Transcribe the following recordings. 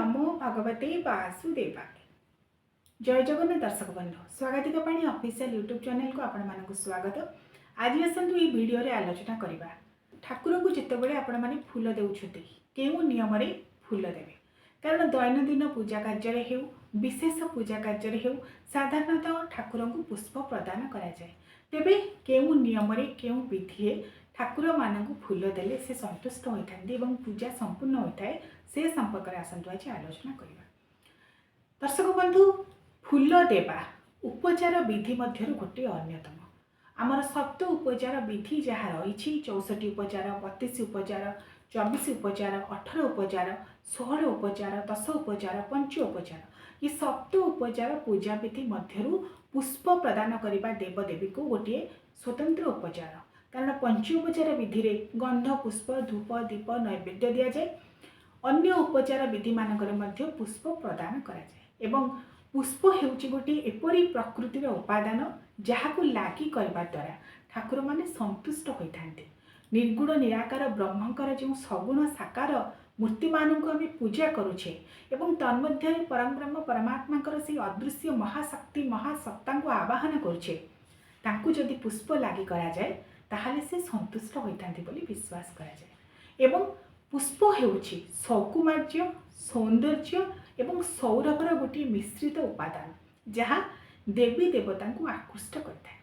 नमो भगवते वासुदेवाय। जय जगन्नाथ दर्शक बंधु स्वागतिक पाणी ऑफिशियल यूट्यूब चैनल को आपण मानक स्वागत। आज आसतु ये वीडियो रे आलोचना करबा ठाकुर को जितेबले आपण माने फूल देउछथि केउ नियम रे फूल देबे। कारण दैनंदिन पूजा कार्य रे हेउ विशेष पूजा कार्य रे हेउ साधारणतः ठाकुर को पुष्प प्रदान करा जाय। तेबे केउ नियम रे केउ विधि ठाकुर मानक फूल देले से संतुष्ट होइथांती एवं पूजा संपूर्ण होइथाय से संपर्क रे आसंतु आज आलोचना करिबा। दर्शक बंधु फूल देवा उपचार विधि मध्यरु गोटे अन्यतम। आमर सप्त उपचार विधि जहाँ रही 64 उपचार 32 उपचार 24 उपचार 18 उपचार 16 उपचार 10 उपचार 5 उपचार ये सप्त उपचार पूजा विधि मध्यरु पुष्प प्रदान करिबा देवदेवी को गोटे स्वतंत्र उपचार। कारण पंच उपचार विधि रे गंध पुष्प धूप दीप नैवेद्य दिया जाए। अन्य उपचार विधि मानकर मध्य पुष्प प्रदान करा जाए एवं पुष्प हेउची गोटे एपरी प्रकृतिर उपादान जहाकु लागी करबा द्वारा ठाकुर माने संतुष्ट होइथांते। निर्गुण निराकार ब्रह्मंकर जो सगुण साकार मूर्ति मानक आम पूजा करुछे एवं तन्मध्य परम ब्रह्म परमात्मा से अदृश्य महाशक्ति महासत्ता को आवाहन करुछे तांकु जदि पुष्प लागी करा जाए ताहले से संतुष्ट होइथांते बोली विश्वास करा जाए। एवं पुष्प हेउची सौकुमार्य सौंदर्य एवं सौरभर गोटे मिश्रित उपादान जहाँ देवी देवता को आकृष्ट करता है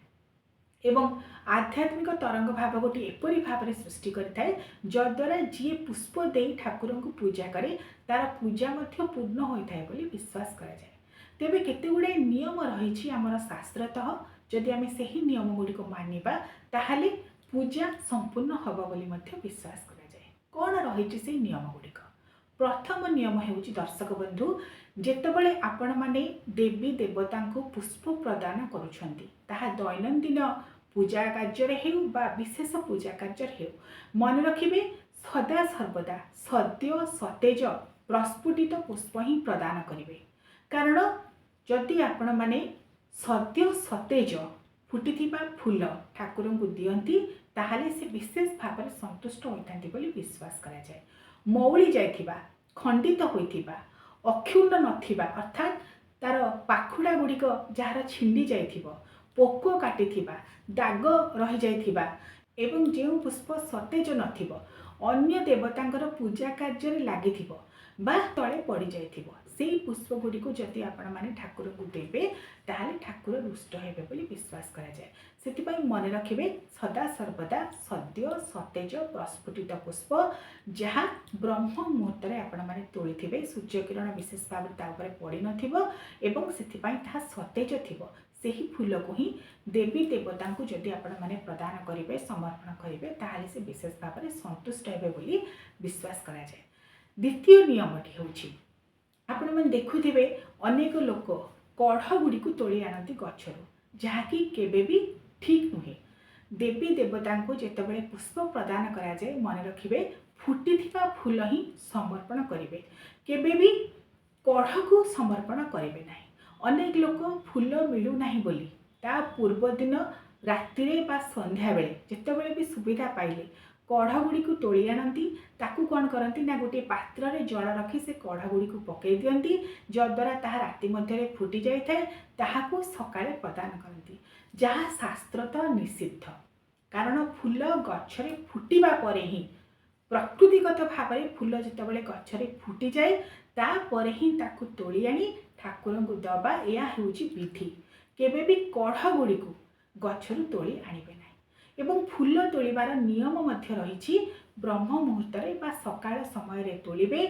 एवं आध्यात्मिक तरंग भाव गोटे एपरी भाव सृष्टि करता है जद्वारा जी पुष्प दे ठाकुर को पूजा करे तार पूजा मध्य पूर्ण होता है बोली विश्वास करा जाए। तेबे केते गुडे नियम रही आमर शास्त्रतः जदि आम से नियम गुड़िक मानिबा ताहले पूजा संपूर्ण हब बोली मध्य विश्वास करा जाए। कौन रही से नियम गुड़िक प्रथम नियम हेउची दर्शक बंधु जेतेबेले आपण माने देवी देवता को पुष्प प्रदान करुछंती ताहा दैनंदिन पूजा कार्य रे हेउ बा विशेष पूजा कार्य रे हेउ मन रखिबे सदा सर्वदा सद्य सतेज प्रस्फुटित पुष्प ही प्रदान करिवे। कारण जदि आपण माने सद्य सतेज फुटिथिबा फूल ठाकुर को दियंती ताहाले से विशेष भाव में संतुष्ट होइथांती बोली विश्वास करा जाए। मौली जाइथिबा खंडित होइथिबा अक्षुण्ण नथिबा अर्थात तार पाखुड़ा गुड़िक जार छिंडी जाइथिबो पोको काटिथिबा दाग रही जाइथिबा एवं जो पुष्प सतेज नथिबो अन्य देवतांकर पूजा कार्य रे लागिथिबो बा तळे पड़ी जाइथिबो सेही पुष्प गुड़ी को जदि आपण माने ठाकुर को देबे ताहले ठाकुर रुष्ट हेबे बोली विश्वास करा जाए। सेतिपई मन रखिबे सदा सर्वदा सद्य सतेज प्रस्फुटित पुष्प जहाँ ब्रह्म मुहूर्त रे आपण माने तोळिथिबे सूर्य किरण विशेष भाव ता ऊपर पड़ी नथिबो एवं सेतिपई ता सतेज थिबो सेही फूल को ही देवी देवता को जदि आपण माने प्रदान करिवे समर्पण करिवे ताहले से विशेष भाव में संतुष्ट हेबे बोली विश्वास करा जाए। द्वितीय नियमटी होउछि आपण मन देखुथिबे अनेक लोक कढ़ गुड़ी को तोली आनती गछरु जहाँकि केबे भी ठीक नुहे। देवी देवता को जेतेबेले पुष्प प्रदान करा जाए मन रखिबे फुटिथिबा फूल ही समर्पण करिवे केबे भी कढ़ को समर्पण करिवे नाही। अनेक लोक फूल मिलू नाही बोली ता पूर्व दिन रात्रि बा संध्या बेले जेतेबेले भी सुविधा पाइले कढ़ गुड़ी को तोली आनती ताकू कौन करती ना गोटे पात्र रे जल रखी से कढ़ गुड़ी को पकई दियंती जद्वारा ताहा राति मध्य फुटी जाए ताहाकू सकाळे प्रदान करती जहाँ शास्त्रतः निषिद्ध। कारण फूल गछरे फुटिबा परे ही प्रकृतिगत भाव में फूल जितेबाला गछरे फुटी जाए तापर ही ताकू तोली आनी ठाकुर को दबा या हेउची विधि। केबे भी कढ़ गुड़ी को गछरु तोली आनिबे नाही एवं फूल तोलिबार नियम मध्य रही ब्रह्म मुहूर्त बा सकाळ समय रे तोलिबे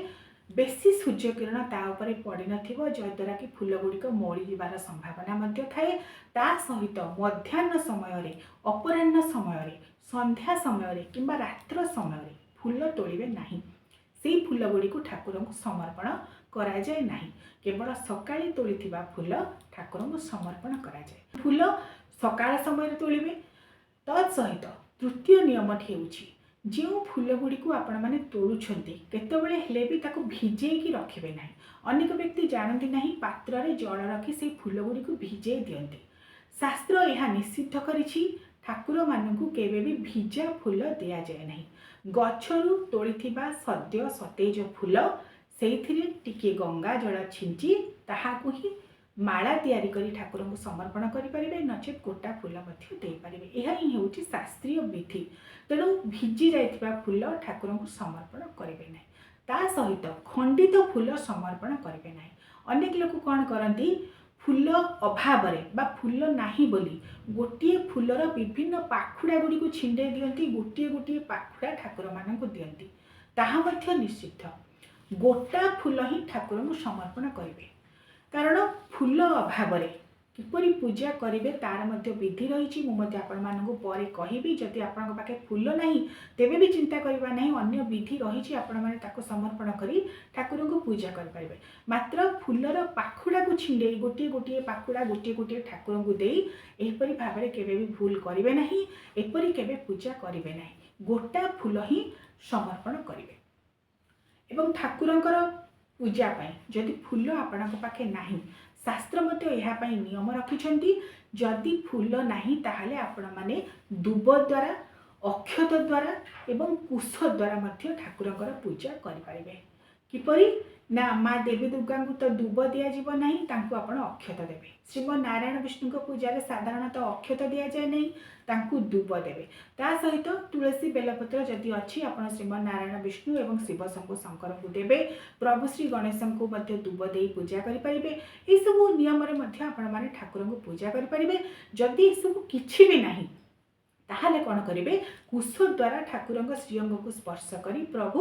बेसी सूर्य किरण ता ऊपर पड़ी नथिबो जद्वारा कि फूल गुड़िक मौली जीवार संभावना मध्य थाए। ता सहित मध्याह्न समय रे अपराह्न समय रे संध्या समय रे किंबा रात्र समय रे फूल तोलिबे नाही। सेही फूल गुड़ी को ठाकुर को समर्पण करा जाए नाही। केवल सकाळे तोलिथिबा फूल ठाकुर को समर्पण करा जाए। फूल सकाळ समय रे तोलिबे तत्सहित तृतीय नियमटी हेउछि जो फूल गुड़ी को आपण माने तोड़ुछंती केतेबेले हेले भी ताको भिजेकी रखिबे नाही। अनेक व्यक्ति जानती नहीं पात्र रे जल रखी से फूल गुड़ी को भिजे दियंती। शास्त्र यह निषिद्ध करिछि ठाकुर मानकु केबे भी भिजा फूल दिया जाए नहीं। गछरु तोड़िथिबा सद्य सतेज फूल ସେଇଥିରେ ଟିକିଏ ଗଙ୍ଗା ଜଳ ଛିଞ୍ଚି ତାହାକୁ ହିଁ ମାଳା ତିଆରି କରି ଠାକୁରଙ୍କୁ ସମର୍ପଣ କରିପାରିବେ, ନଚେତ୍ ଗୋଟା ଫୁଲ ମଧ୍ୟ ଦେଇପାରିବେ। ଏହା ହିଁ ହେଉଛି ଶାସ୍ତ୍ରୀୟ ବିଧି। ତେଣୁ ଭିଜି ଯାଇଥିବା ଫୁଲ ଠାକୁରଙ୍କୁ ସମର୍ପଣ କରିବେ ନାହିଁ। ତା ସହିତ ଖଣ୍ଡିତ ଫୁଲ ସମର୍ପଣ କରିବେ ନାହିଁ। ଅନେକ ଲୋକ କ'ଣ କରନ୍ତି, ଫୁଲ ଅଭାବରେ ବା ଫୁଲ ନାହିଁ ବୋଲି ଗୋଟିଏ ଫୁଲର ବିଭିନ୍ନ ପାଖୁଡ଼ା ଗୁଡ଼ିକୁ ଛିଣ୍ଡେଇ ଦିଅନ୍ତି, ଗୋଟିଏ ଗୋଟିଏ ପାଖୁଡ଼ା ଠାକୁରମାନଙ୍କୁ ଦିଅନ୍ତି। ତାହା ମଧ୍ୟ ନିଷିଦ୍ଧ। ଗୋଟା ଫୁଲ ହିଁ ଠାକୁରଙ୍କୁ ସମର୍ପଣ କରିବେ। କାରଣ ଫୁଲ ଅଭାବରେ କିପରି ପୂଜା କରିବେ ତାର ମଧ୍ୟ ବିଧି ରହିଛି। ମୁଁ ମଧ୍ୟ ଆପଣମାନଙ୍କୁ ପରେ କହିବି। ଯଦି ଆପଣଙ୍କ ପାଖେ ଫୁଲ ନାହିଁ ତେବେ ବି ଚିନ୍ତା କରିବା ନାହିଁ, ଅନ୍ୟ ବିଧି ରହିଛି, ଆପଣମାନେ ତାକୁ ସମର୍ପଣ କରି ଠାକୁରଙ୍କୁ ପୂଜା କରିପାରିବେ। ମାତ୍ର ଫୁଲର ପାଖୁଡ଼ାକୁ ଛିଣ୍ଡେଇ ଗୋଟିଏ ଗୋଟିଏ ପାଖୁଡ଼ା ଗୋଟିଏ ଗୋଟିଏ ଠାକୁରଙ୍କୁ ଦେଇ ଏହିପରି ଭାବରେ କେବେ ବି ଭୁଲ କରିବେ ନାହିଁ। ଏପରି କେବେ ପୂଜା କରିବେ ନାହିଁ। ଗୋଟା ଫୁଲ ହିଁ ସମର୍ପଣ କରିବେ। ଏବଂ ଠାକୁରଙ୍କର ପୂଜା ପାଇଁ ଯଦି ଫୁଲ ଆପଣଙ୍କ ପାଖେ ନାହିଁ, ଶାସ୍ତ୍ର ମଧ୍ୟ ଏହା ପାଇଁ ନିୟମ ରଖିଛନ୍ତି। ଯଦି ଫୁଲ ନାହିଁ ତାହେଲେ ଆପଣମାନେ ଦୁବ ଦ୍ୱାରା, ଅକ୍ଷତ ଦ୍ୱାରା ଏବଂ କୁଶ ଦ୍ୱାରା ମଧ୍ୟ ଠାକୁରଙ୍କର ପୂଜା କରିପାରିବେ। କିପରି ନା, ମା ଦେବୀ ଦୁର୍ଗାଙ୍କୁ ତ ଦୁବ ଦିଆଯିବ ନାହିଁ, ତାଙ୍କୁ ଆପଣ ଅକ୍ଷତ ଦେବେ। ଶ୍ରୀମନାରାୟଣ ବିଷ୍ଣୁଙ୍କ ପୂଜାରେ ସାଧାରଣତଃ ଅକ୍ଷତ ଦିଆଯାଏ ନାହିଁ, ତାଙ୍କୁ ଦୁବ ଦେବେ। ତା ସହିତ ତୁଳସୀ ବେଲପତ୍ର ଯଦି ଅଛି ଆପଣ ଶ୍ରୀମନାରାୟଣ ବିଷ୍ଣୁ ଏବଂ ଶିବ ଶମ୍ଭୁ ଶଙ୍କରଙ୍କୁ ଦେବେ। ପ୍ରଭୁ ଶ୍ରୀ ଗଣେଶଙ୍କୁ ମଧ୍ୟ ଦୁବ ଦେଇ ପୂଜା କରିପାରିବେ। ଏସବୁ ନିୟମରେ ମଧ୍ୟ ଆପଣମାନେ ଠାକୁରଙ୍କୁ ପୂଜା କରିପାରିବେ। ଯଦି ଏସବୁ କିଛି ବି ନାହିଁ ତାହେଲେ କ'ଣ କରିବେ, କୁଶ ଦ୍ୱାରା ଠାକୁରଙ୍କ ଶ୍ରୀଅଙ୍ଗକୁ ସ୍ପର୍ଶ କରି ପ୍ରଭୁ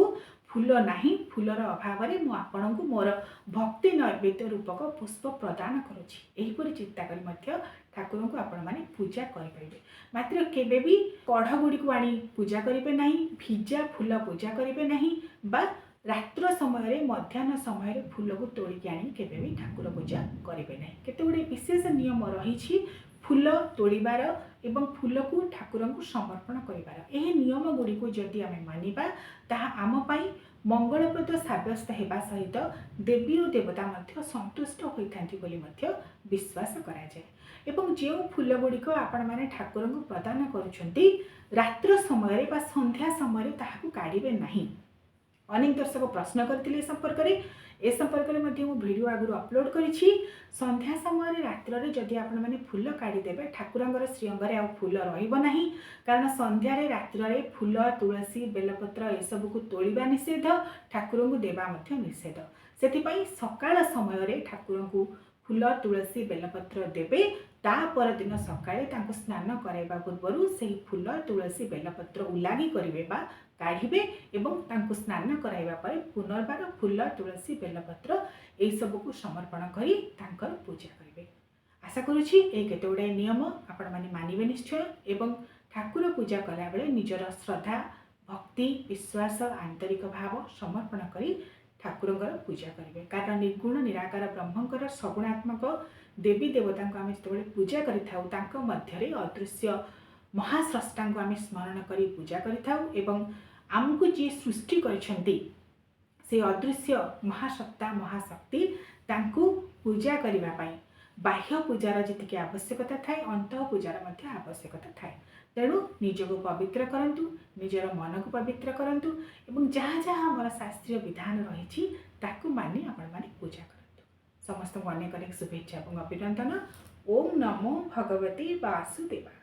ଫୁଲ ନାହିଁ, ଫୁଲର ଅଭାବରେ ମୁଁ ଆପଣଙ୍କୁ ମୋର ଭକ୍ତି ନୈବେଦ୍ୟ ରୂପକ ପୁଷ୍ପ ପ୍ରଦାନ କରୁଛି, ଏହିପରି ଚିନ୍ତା କରି ମଧ୍ୟ ଠାକୁରଙ୍କୁ ଆପଣମାନେ ପୂଜା କରିପାରିବେ। ମାତ୍ର କେବେ ବି କଢ଼ ଗୁଡ଼ିକୁ ଆଣି ପୂଜା କରିବେ ନାହିଁ, ଭିଜା ଫୁଲ ପୂଜା କରିବେ ନାହିଁ, ବା ରାତ୍ର ସମୟରେ ମଧ୍ୟାହ୍ନ ସମୟରେ ଫୁଲକୁ ତୋଳିକି ଆଣି କେବେ ବି ଠାକୁର ପୂଜା କରିବେ ନାହିଁ। କେତେ ଗୁଡ଼ିଏ ବିଶେଷ ନିୟମ ରହିଛି ଫୁଲ ତୋଳିବାର ଏବଂ ଫୁଲକୁ ଠାକୁରଙ୍କୁ ସମର୍ପଣ କରିବାର। ଏହି ନିୟମ ଗୁଡ଼ିକୁ ଯଦି ଆମେ ମାନିବା ତାହା ଆମ ପାଇଁ ମଙ୍ଗଳପ୍ରଦ ସାବ୍ୟସ୍ତ ହେବା ସହିତ ଦେବୀ ଓ ଦେବତା ମଧ୍ୟ ସନ୍ତୁଷ୍ଟ ହୋଇଥାନ୍ତି ବୋଲି ମଧ୍ୟ ବିଶ୍ୱାସ କରାଯାଏ। ଏବଂ ଯେଉଁ ଫୁଲ ଗୁଡ଼ିକ ଆପଣମାନେ ଠାକୁରଙ୍କୁ ପ୍ରଦାନ କରୁଛନ୍ତି ରାତ୍ର ସମୟରେ ବା ସନ୍ଧ୍ୟା ସମୟରେ ତାହାକୁ କାଢ଼ିବେ ନାହିଁ। ଅନେକ ଦର୍ଶକ ପ୍ରଶ୍ନ କରିଥିଲେ ଏ ସମ୍ପର୍କରେ ମଧ୍ୟ ମୁଁ ଭିଡ଼ିଓ ଆଗରୁ ଅପଲୋଡ଼ କରିଛି। ସନ୍ଧ୍ୟା ସମୟରେ ରାତ୍ରରେ ଯଦି ଆପଣମାନେ ଫୁଲ କାଢ଼ିଦେବେ ଠାକୁରଙ୍କର ଶ୍ରୀଅଙ୍ଗରେ ଆଉ ଫୁଲ ରହିବ ନାହିଁ। କାରଣ ସନ୍ଧ୍ୟାରେ ରାତ୍ରରେ ଫୁଲ, ତୁଳସୀ, ବେଲପତ୍ର ଏସବୁକୁ ତୋଳିବା ନିଷେଧ, ଠାକୁରଙ୍କୁ ଦେବା ମଧ୍ୟ ନିଷେଧ। ସେଥିପାଇଁ ସକାଳ ସମୟରେ ଠାକୁରଙ୍କୁ ଫୁଲ, ତୁଳସୀ, ବେଲପତ୍ର ଦେବେ। ତା ପରଦିନ ସକାଳେ ତାଙ୍କୁ ସ୍ନାନ କରାଇବା ପୂର୍ବରୁ ସେହି ଫୁଲ, ତୁଳସୀ, ବେଲପତ୍ର ଉଲାଗି କରିବେ ବା କାଢ଼ିବେ ଏବଂ ତାଙ୍କୁ ସ୍ନାନ କରାଇବା ପରେ ପୁନର୍ବାର ଫୁଲ, ତୁଳସୀ, ବେଲପତ୍ର ଏହିସବୁକୁ ସମର୍ପଣ କରି ତାଙ୍କର ପୂଜା କରିବେ। ଆଶା କରୁଛି ଏହି କେତେ ଗୁଡ଼ାଏ ନିୟମ ଆପଣମାନେ ମାନିବେ ନିଶ୍ଚୟ ଏବଂ ଠାକୁର ପୂଜା କଲାବେଳେ ନିଜର ଶ୍ରଦ୍ଧା, ଭକ୍ତି, ବିଶ୍ୱାସ, ଆନ୍ତରିକ ଭାବ ସମର୍ପଣ କରି ଠାକୁରଙ୍କର ପୂଜା କରିବେ। କାରଣ ନିର୍ଗୁଣ ନିରାକାର ବ୍ରହ୍ମଙ୍କର ସଗୁଣାତ୍ମକ ଦେବୀ ଦେବତାଙ୍କୁ ଆମେ ଯେତେବେଳେ ପୂଜା କରିଥାଉ ତାଙ୍କ ମଧ୍ୟରେ ଅଦୃଶ୍ୟ ମହାସ୍ରଷ୍ଟାଙ୍କୁ ଆମେ ସ୍ମରଣ କରି ପୂଜା କରିଥାଉ ଏବଂ ଆମକୁ ଯିଏ ସୃଷ୍ଟି କରିଛନ୍ତି ସେ ଅଦୃଶ୍ୟ ମହାସତ୍ତା ମହାଶକ୍ତି ତାଙ୍କୁ ପୂଜା କରିବା ପାଇଁ ବାହ୍ୟ ପୂଜାର ଯେତିକି ଆବଶ୍ୟକତା ଥାଏ ଅନ୍ତଃ ପୂଜାର ମଧ୍ୟ ଆବଶ୍ୟକତା ଥାଏ। ତେଣୁ ନିଜକୁ ପବିତ୍ର କରନ୍ତୁ, ନିଜର ମନକୁ ପବିତ୍ର କରନ୍ତୁ ଏବଂ ଯାହା ଯାହା ଆମର ଶାସ୍ତ୍ରୀୟ ବିଧାନ ରହିଛି ତାକୁ ମାନି ଆପଣମାନେ ପୂଜା କରନ୍ତୁ। ସମସ୍ତଙ୍କୁ ଅନେକ ଅନେକ ଶୁଭେଚ୍ଛା ଏବଂ ଅଭିନନ୍ଦନ। ଓମ୍ ନମୋ ଭଗବତେ ବାସୁଦେବାୟ।